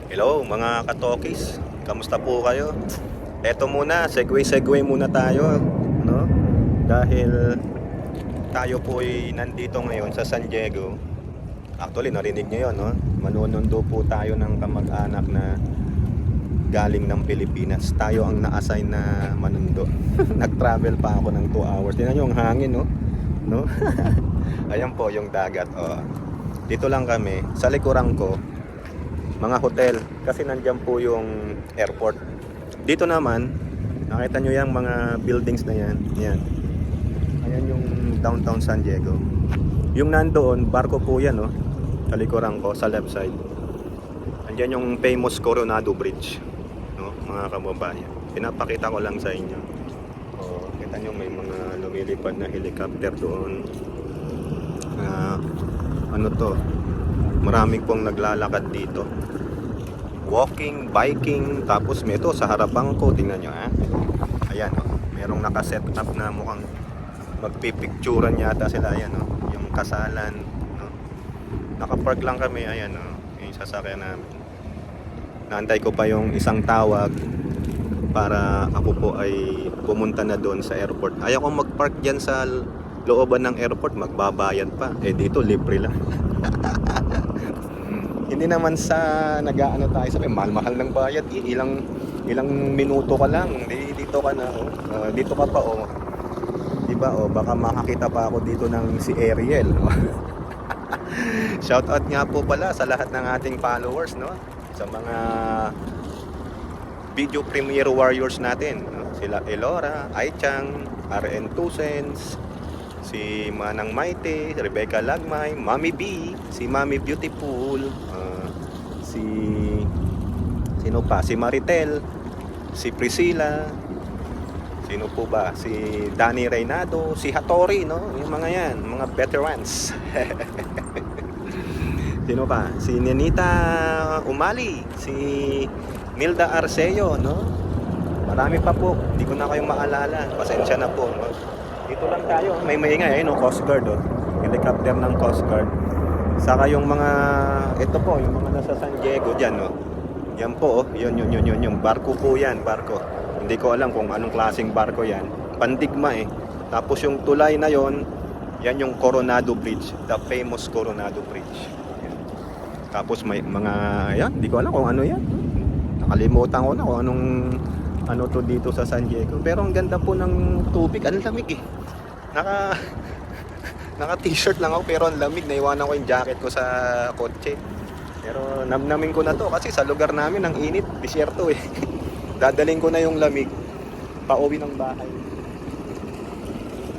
Hello mga katokis, kamusta po kayo? Eto muna, segue muna tayo, no? Dahil tayo po ay nandito ngayon sa San Diego. Actually, narinig niyo yun, no? Manunundo po tayo ng kamag-anak na galing ng Pilipinas. Tayo ang na-assign na manundo. Nag-travel pa ako ng 2 hours. Tingnan niyo ang hangin, no? No? Ayan po yung dagat, oh. Dito lang kami, sa likuran ko mga hotel, kasi nandiyan po yung airport. Dito naman, nakita nyo yung mga buildings na yan. Yan. Ayan yung downtown San Diego. Yung nandoon, barko po yan, no? Sa likuran ko, sa left side. Andiyan yung famous Coronado Bridge, no? Mga kababayan. Pinapakita ko lang sa inyo. O, kita nyo may mga lumilipad na helicopter doon. Ano to? Maraming pong naglalakad dito. Walking, biking, tapos may ito sa harapan ko, tingnan nyo ha. Ayan o, merong nakaset up na mukhang magpipicturan yata sila. Ayan o, yung kasalan, no? Nakapark lang kami, ayan o, yung sasakyan namin. Naantay ko pa yung isang tawag para ako po ay pumunta na doon sa airport. Ayaw kong magpark dyan sa looban ng airport, magbabayad pa. Eh dito libre lang. Hindi naman sa nag-aano tayo sa mahal-mahal ng bayad, ilang minuto ka lang, dito ka na, oh. Dito ka pa, oh. 'Di ba, oh, baka makakita pa ako dito ng si Ariel, no? Shout out nga po pala sa lahat ng ating followers, no? Sa mga video premiere warriors natin, no? Sila Elora, Aichang, RN Tusens, si Manang Maite, Rebecca Lagmay, Mami B, si Mami Beautiful, si sino pa? Si Maritel, si Priscilla, sino po ba? Si Danny Reynado, si Hattori, no? Yung mga yan, mga veterans. Sino pa? Si Nenita Umali, si Milda Arceo, no? Marami pa po, hindi ko na kayo maalala. Pasensya na po, no? Dito lang tayo, may maingay, no? Coast Guard, oh. Helicopter ng Coast Guard. Saka yung mga, ito po, yung mga nasa San Diego dyan, no? Yan po, oh. Yun. Yung barko po yan, barko. Hindi ko alam kung anong klaseng barko yan. Pandigma, eh. Tapos yung tulay na yon, yan yung Coronado Bridge. The famous Coronado Bridge. Yan. Tapos may mga, yan, hindi ko alam kung ano yan. Nakalimutan ko na kung anong ano to dito sa San Diego. Pero ang ganda po ng tubig. Ang lamig, eh. Naka t-shirt lang ako pero ang lamig. Naiwanan ko yung jacket ko sa kotse. Pero namnamin ko na to kasi sa lugar namin ang init, disyerto eh. Dadaling ko na yung lamig pauwi ng bahay.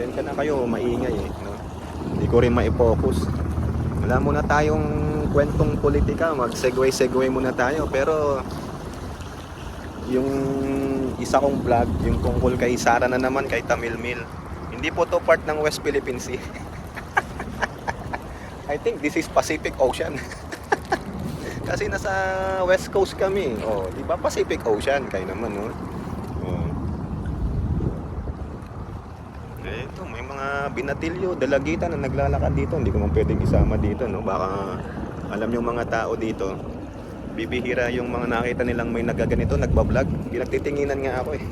Tensya na kayo, maingay eh, no? Hindi ko rin ma-focus. Wala muna tayong kwentong politika, mag-segue muna tayo. Pero yung isa kong vlog, yung tungkol kay Sara na naman, kay Tamilmil, hindi po to part ng West Philippine Sea. I think this is Pacific Ocean. Kasi nasa West Coast kami. Oh, 'di ba Pacific Ocean kayo naman, no? Oh. Ito, may mga binatilyo, dalagitan na naglalakad dito. Hindi ko man pwedeng isama dito, no? Baka alam yung mga tao dito. Bibihira yung mga nakita nilang may nagaganito, nagba-vlog. Pinagtitinginan nga ako eh.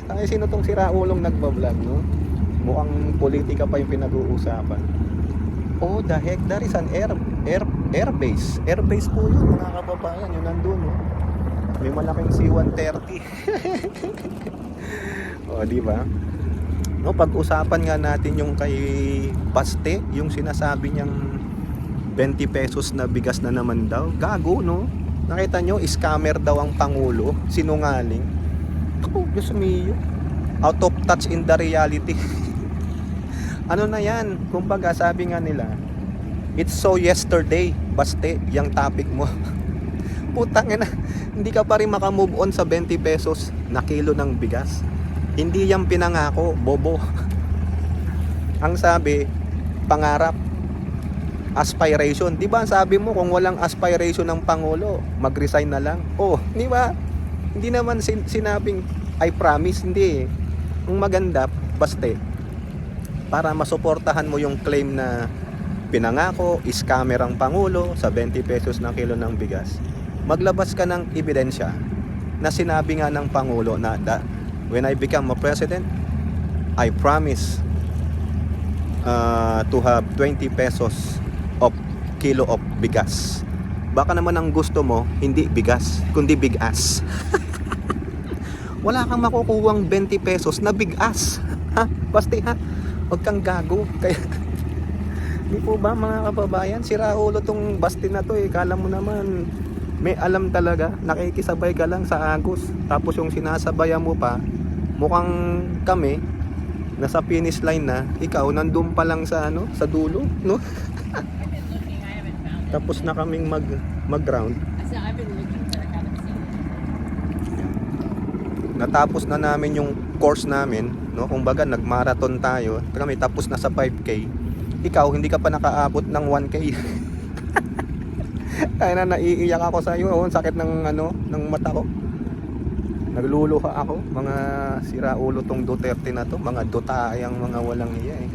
Ay, sino tong siraulong nagba-vlog, no? Mukhang politika pa yung pinag-uusapan. Oh, the heck, there is an airbase. Airbase po yun, mga kababayan. Yun nandun, no? May malaking C-130. O, di ba? No, pag-usapan nga natin yung kay Baste, yung sinasabi niyang 20 pesos na bigas na naman daw. Gago, no? Nakita nyo, scammer daw ang Pangulo. Sinungaling. Oh, Diyos mio. Out of touch in the reality. Ano na yan? Kumbaga sabi nga nila, it's so yesterday, Baste, yung topic mo. Putang ina, hindi ka pa rin makamove on sa 20 pesos na kilo ng bigas. Hindi yan pinangako, bobo. Ang sabi, pangarap, aspiration. Di ba sabi mo kung walang aspiration ng Pangulo, mag-resign na lang? Oh, di ba? Hindi naman sinabing I promise, hindi. Ang maganda, Baste, para masuportahan mo yung claim na pinangako, scammer ang Pangulo sa 20 pesos na kilo ng bigas. Maglabas ka ng ebidensya na sinabi nga ng Pangulo na when I become a president, I promise to have 20 pesos of kilo of bigas. Baka naman ang gusto mo, hindi bigas, kundi bigas. Wala kang makukuhang 20 pesos na bigas. Ha? Basta ha? Huwag kang gago. Kaya, di po ba mga kababayan, sira ulo tong basti na to eh. Kala mo naman, may alam talaga, nakikisabay ka lang sa agos. Tapos yung sinasabayan mo pa, mukhang kami, nasa finish line na, ikaw nandun pa lang sa ano, sa dulo, no? Tapos na kaming mag-ground. Natapos na namin yung course namin, no? Kumbaga nag-marathon tayo. Kami tapos na sa 5K. Ikaw hindi ka pa nakaabot ng 1K. Ay na naiiyak ako sa iyo, oh, sakit ng ano, ng mata ko. Nagluluha ako, mga siraulo tong Duterte na to, mga dotayang mga walang iya eh.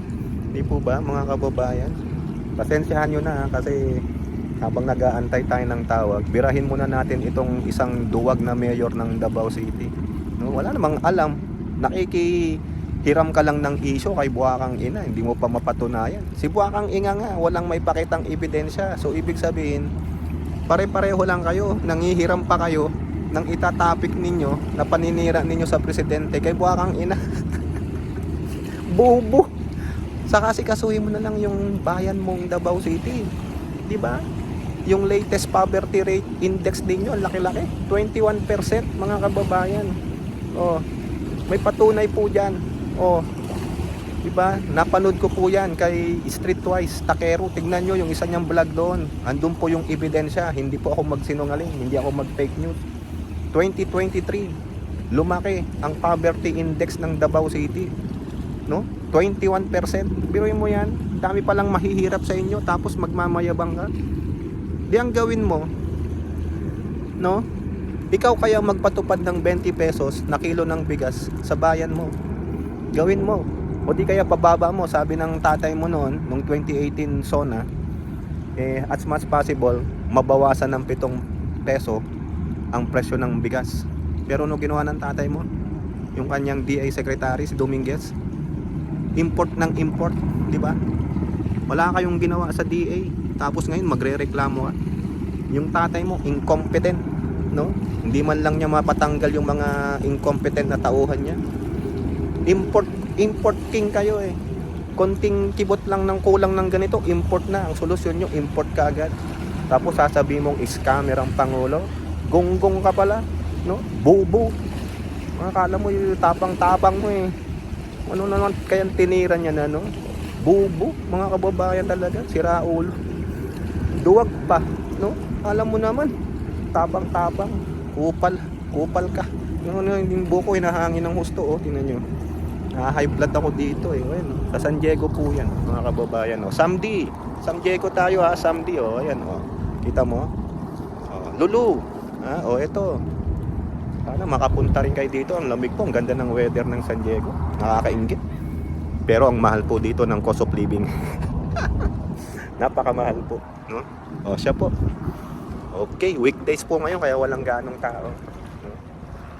Hindi po ba mga kababayan? Pasensyahan nyo na kasi habang nag-aantay tayo ng tawag, birahin muna natin itong isang duwag na mayor ng Davao City. No, wala namang alam, nakikihiram ka lang ng isyo kay Buwakang Ina, hindi mo pa mapatunayan. Si Buwakang Ina nga, walang may pakitang ebidensya. So ibig sabihin, pare-pareho lang kayo, nangihiram pa kayo ng itatapik ninyo na paninira ninyo sa presidente kay Buwakang Ina. Bobo. Saka sikasuhin mo na lang yung bayan mong Davao City. Di ba? Yung latest poverty rate index ninyo, laki-laki. 21% mga kababayan. Oh, may patunay po diyan. Oh, di ba? Napanood ko po 'yan kay Streetwise Takero. Tignan nyo yung isa niyang vlog doon. Andun po yung ebidensya. Hindi po ako magsinungaling, hindi ako mag-fake news. 2023, lumaki ang poverty index ng Davao City. No? 21%. Biruin mo 'yan. Dami pa lang mahihirap sa inyo tapos magmamayabang ka. Di ang gawin mo, no? Ikaw kaya magpatupad ng 20 pesos na kilo ng bigas sa bayan mo. Gawin mo. O di kaya pababa mo, sabi ng tatay mo noon, nung 2018 SONA, as much possible, mabawasan ng 7 peso ang presyo ng bigas. Pero no ginawa ng tatay mo, yung kanyang DA secretary, si Dominguez, import ng import, di ba? Wala kayong ginawa sa DA, tapos ngayon magrereklamo ka. Yung tatay mo, incompetent, no? Hindi man lang niya mapatanggal yung mga incompetent na tauhan niya. Import king kayo eh. Konting kibot lang ng kulang ng ganito, import na. Ang solusyon nyo, import ka agad. Tapos sasabihin mong scammer ang Pangulo. Gonggong ka pala, no? Bobo. Akala mo yung tapang-tapang mo eh. Ano naman kayang tinira niya na, no? Bobo, mga kababayan talaga, siraulo. Duwag pa, no? Alam mo naman, tapang-tapang, kupal ka. Yung buko hinahangin ng husto, oh, tingnan nyo. High blood ako dito eh. Ayan, sa San Diego po yan, mga kababayan. Oh. Samdi, San Diego tayo ha, Samdi. Oh. Ayan, oh. Kita mo? Oh. Lulu. Oh, ito. Sana makapunta rin kayo dito. Ang lamig po, ang ganda ng weather ng San Diego. Nakakainggit. Pero ang mahal po dito ng cost of living. Napakamahal po, no? Oh, siya po. Okay, weekdays po ngayon kaya walang ganong tao.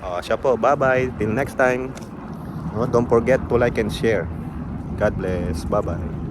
Oh, siya po. Bye-bye. Till next time. Don't forget to like and share. God bless. Bye-bye.